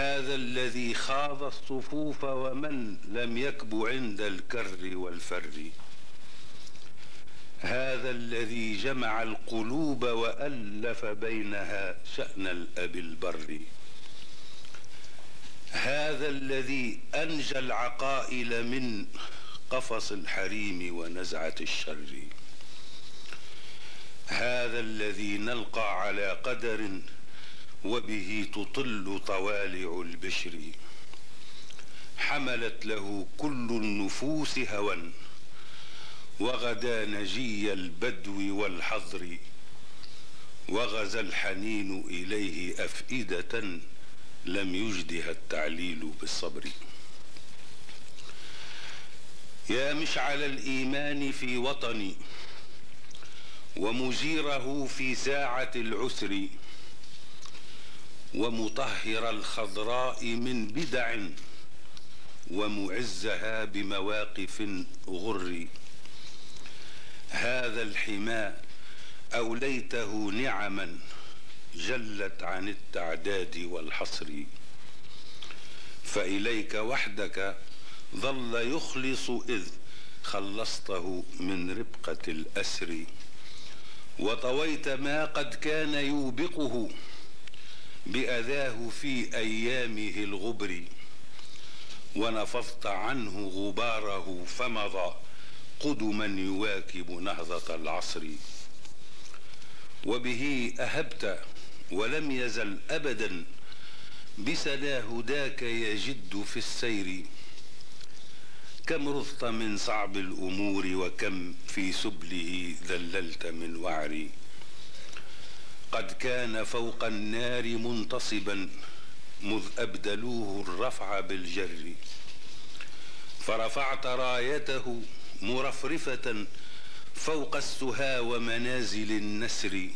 هذا الذي خاض الصفوف ومن لم يكب عند الكر والفر، هذا الذي جمع القلوب وألف بينها شأن الأب البر، هذا الذي أنجى العقائل من قفص الحريم ونزعة الشر، هذا الذي نلقى على قدر وبه تطل طوالع البشر، حملت له كل النفوس هوى وغدا نجي البدو والحضر، وغزا الحنين إليه أفئدة لم يجدها التعليل بالصبر. يا مشعل الإيمان في وطني ومجيره في ساعة العسر، ومطهر الخضراء من بدع ومعزها بمواقف غر، هذا الحمى أوليته نعما جلت عن التعداد والحصر، فإليك وحدك ظل يخلص إذ خلصته من ربقة الأسر، وطويت ما قد كان يوبقه بأذاه في أيامه الغبر، ونفضت عنه غباره فمضى قدما يواكب نهضة العصر، وبه أهبت ولم يزل أبدا بسنا هداك يجد في السير، كم رضت من صعب الأمور وكم في سبله ذللت من وعر، قد كان فوق النار منتصبا مذ أبدلوه الرفع بالجر، فرفعت رايته مرفرفة فوق السها ومنازل النسر،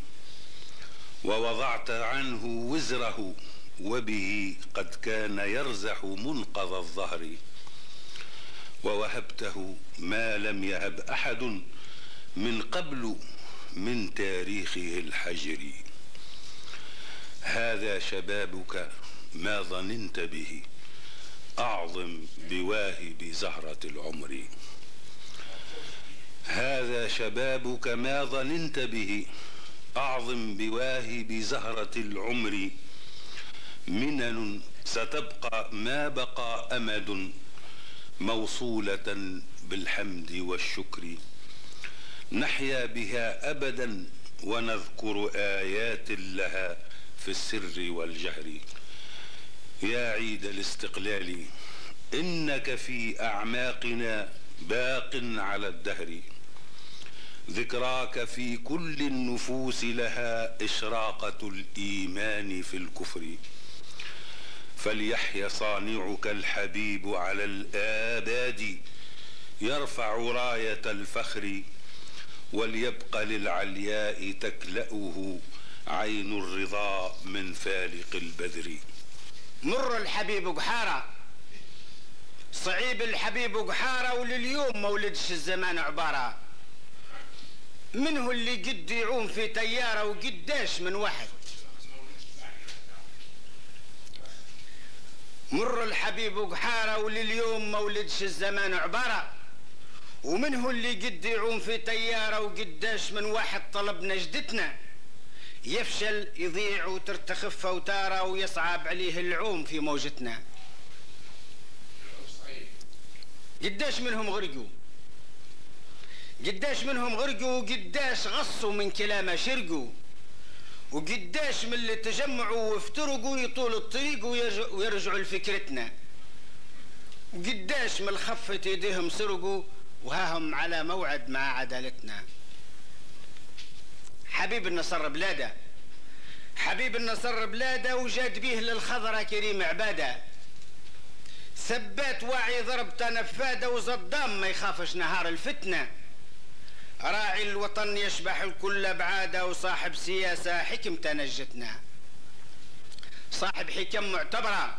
ووضعت عنه وزره وبه قد كان يرزح منقض الظهر، ووهبته ما لم يهب أحد من قبل من تاريخه الحجر، هذا شبابك ما ظننت به أعظم بواهب زهرة العمر، هذا شبابك ما ظننت به أعظم بواهب زهرة العمر، منن ستبقى ما بقى أمد موصولة بالحمد والشكر، نحيا بها أبدا ونذكر آيات لها في السر والجهر، يا عيد الاستقلال إنك في أعماقنا باق على الدهر، ذكراك في كل النفوس لها إشراقة الإيمان في الكفر، فليحيا صانعك الحبيب على الآباد يرفع راية الفخر، وليبق للعلياء تكلأه عين الرضا من فالق البذر. مر الحبيب قحارة، صعيب الحبيب قحارة، ولليوم ما ولدش الزمان عبارة، منه اللي قد يعوم في تيارة وقداش من واحد. مر الحبيب قحارة ولليوم ما ولدش الزمان عبارة، ومنه اللي قد يعوم في تيارة وقداش من واحد طلب نجدتنا، يفشل يضيع وترتخف أوتاره ويصعب عليه العوم في موجتنا. قداش منهم غرقوا، قداش منهم غرقوا، وقداش غصوا من كلامه شرقوا، وقداش من اللي تجمعوا وافترقوا يطول الطريق ويرجعوا لفكرتنا، وقداش من الخفة يديهم سرقوا وهاهم على موعد مع عدالتنا. حبيب النصر بلاده، حبيب النصر بلاده، وجاد بيه للخضرة كريم عباده، ثبات واعي ضربته نفاده، وصدام ما يخافش نهار الفتنة، راعي الوطن يشبح الكل بعاده، وصاحب سياسة حكمته نجتنا، صاحب حكم معتبرة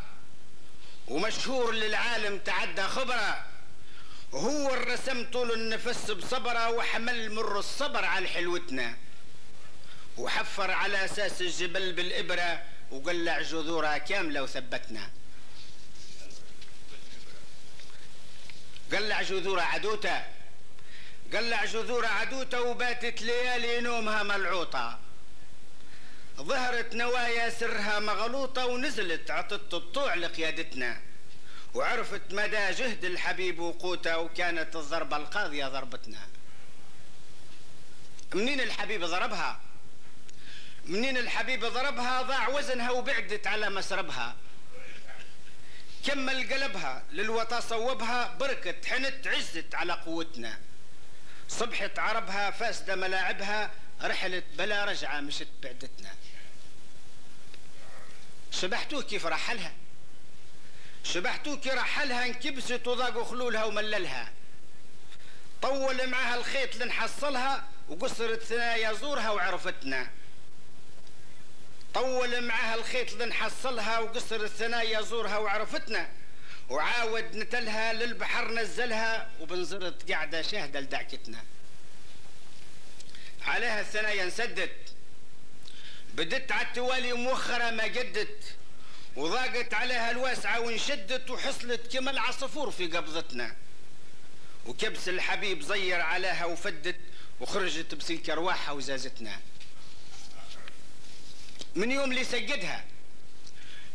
ومشهور للعالم تعدى خبرة، هو الرسم طول النفس بصبره، وحمل مر الصبر على حلوتنا، وحفر على أساس الجبل بالإبرة وقلع جذورها كاملة وثبتنا. قلع جذورها عدوته، قلع جذورها عدوته، وباتت ليالي نومها ملعوطة. ظهرت نوايا سرها مغلوطة، ونزلت عطت الطوع لقيادتنا، وعرفت مدى جهد الحبيب وقوته، وكانت الضربة القاضية ضربتنا. منين الحبيب ضربها؟ منين الحبيب ضربها؟ ضاع وزنها وبعدت على مسربها. كمل قلبها للوطا صوبها، بركت حنت عزت على قوتنا. صبحت عربها فاسدة ملاعبها، رحلت بلا رجعة مشت بعدتنا. شبحتوه كيف رحلها، شبحتوه كي رحلها، انكبست وضاقوا خلولها ومللها. طول معها الخيط لنحصلها، وقصرت ثنايا زورها وعرفتنا. طول معها الخيط لنحصلها، وقصرت ثنايا زورها وعرفتنا. وعاود نتلها للبحر نزلها، وبنزرت قاعدة شاهدة لدعكتنا. عليها الثنايا انسدت، بدت على التوالي موخرة ما جدت، وضاقت عليها الواسعة وانشدت، وحصلت كما العصفور في قبضتنا. وكبس الحبيب زير عليها وفدت، وخرجت بسلك رواحها وزازتنا. من يوم اللي سجدها،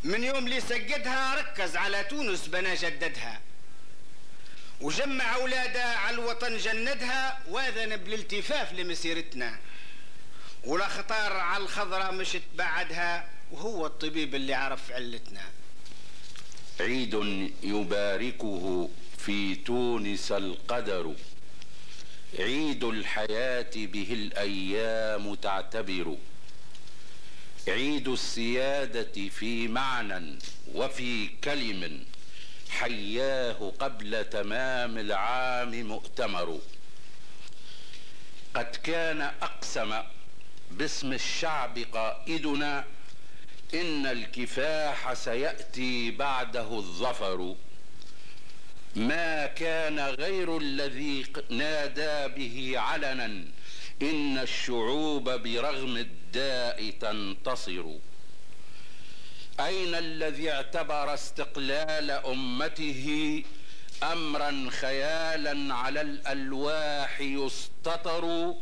من يوم اللي سجدها، ركز على تونس بنا جددها، وجمع أولادها على الوطن جندها، واذن بالالتفاف لمسيرتنا. والأخطار على الخضرة مشت بعدها، وهو الطبيب اللي عرف علتنا. عيد يباركه في تونس القدر، عيد الحياة به الأيام تعتبر، عيد السيادة في معنى وفي كلم، حياه قبل تمام العام مؤتمر. قد كان أقسم باسم الشعب قائدنا، إن الكفاح سيأتي بعده الظفر. ما كان غير الذي نادى به علنا، إن الشعوب برغم الداء تنتصر. أين الذي اعتبر استقلال أمته أمرا خيالا على الألواح يستطر؟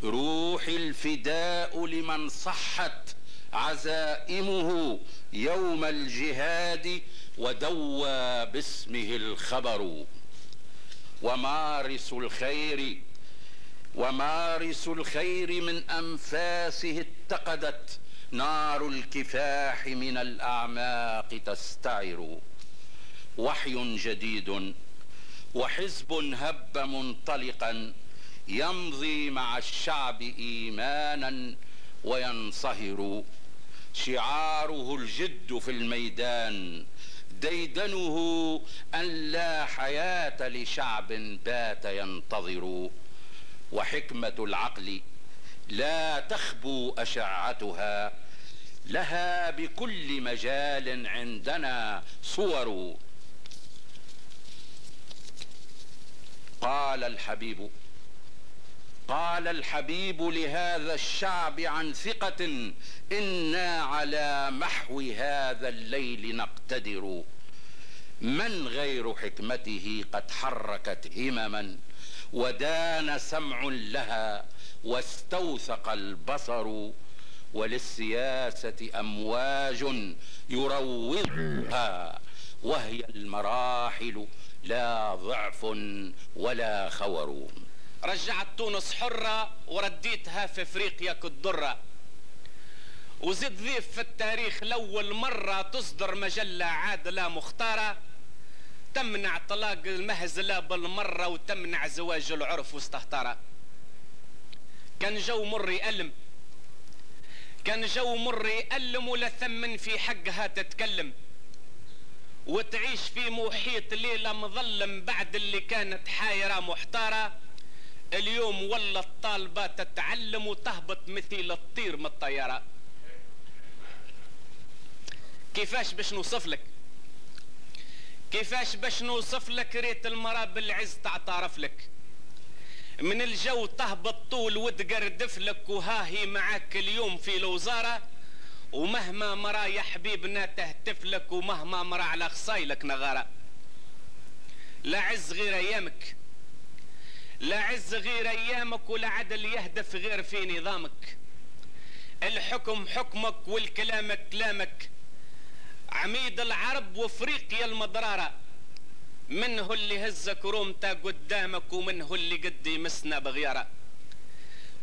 روح الفداء لمن صحت عزائمه يوم الجهاد، ودوى باسمه الخبر. ومارس الخير من أنفاسه اتقدت، نار الكفاح من الأعماق تستعر. وحي جديد وحزب هب منطلقا، يمضي مع الشعب إيمانا وينصهر. شعاره الجد في الميدان، ديدنه أن لا حياة لشعب بات ينتظر. وحكمة العقل لا تخبو أشعتها، لها بكل مجال عندنا صور. قال الحبيب لهذا الشعب عن ثقة، إنا على محو هذا الليل نقتدر. من غير حكمته قد حركت همما، ودان سمع لها واستوثق البصر. وللسياسة أمواج يروضها، وهي المراحل لا ضعف ولا خور. رجعت تونس حرة ورديتها في افريقيا كالدرة، وزد ضيف في التاريخ لأول مرة تصدر مجلة عادلة مختارة، تمنع طلاق المهزلة بالمرة وتمنع زواج العرف واستهتارة. كان جو مر يألم، كان جو مر يألم، ولا ثمن في حقها تتكلم، وتعيش في محيط ليلة مظلم بعد اللي كانت حايرة محتارة. اليوم ولا الطالبة تتعلم وتهبط مثل الطير من الطيارة. كيفاش باش نوصف لك، كيفاش باش نوصف لك، ريت المرأة بالعز تعترف لك. من الجو تهبط طول وتقردف لك، وهاهي معاك اليوم في الوزارة، ومهما مرا يا حبيبنا تهتف لك، ومهما مرا على خصايلك نغارة. لا عز غير ايامك، لا عز غير ايامك، ولا عدل يهدف غير في نظامك. الحكم حكمك والكلام كلامك، عميد العرب وافريقيا المضرارة. منه اللي هزك رومتا قدامك، ومنه اللي قد يمسنا بغيارة.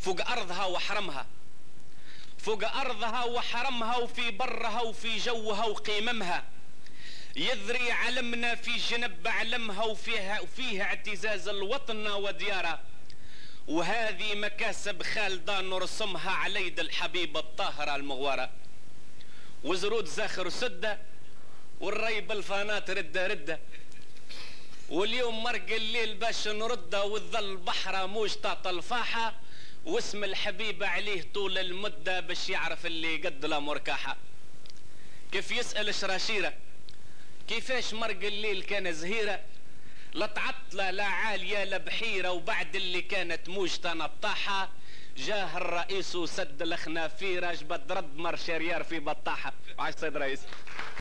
فوق ارضها وحرمها، فوق ارضها وحرمها، وفي برها وفي جوها وقيممها. يذري علمنا في جنب علمها، وفيها اعتزاز الوطن ودياره. وهذه مكاسب خالدة نرسمها على يد الحبيبة الطاهرة المغوارة. وزرود زاخر سدة، والريب الفانات ردة ردة. واليوم مرق الليل باش نردة، والظل بحرة موج تعطى الفاحة. واسم الحبيبة عليه طول المدة، باش يعرف اللي قد لا مركاحة. كيف يسأل شراشيرة كيفاش مرق الليل كان زهيرة، لا تعطلة لا عالية لا بحيرة. وبعد اللي كانت موجة نطاحة، جاه الرئيس وسد الخنافيرة، جبد رد مر شريار في بطاحة. عاش سيد رئيس.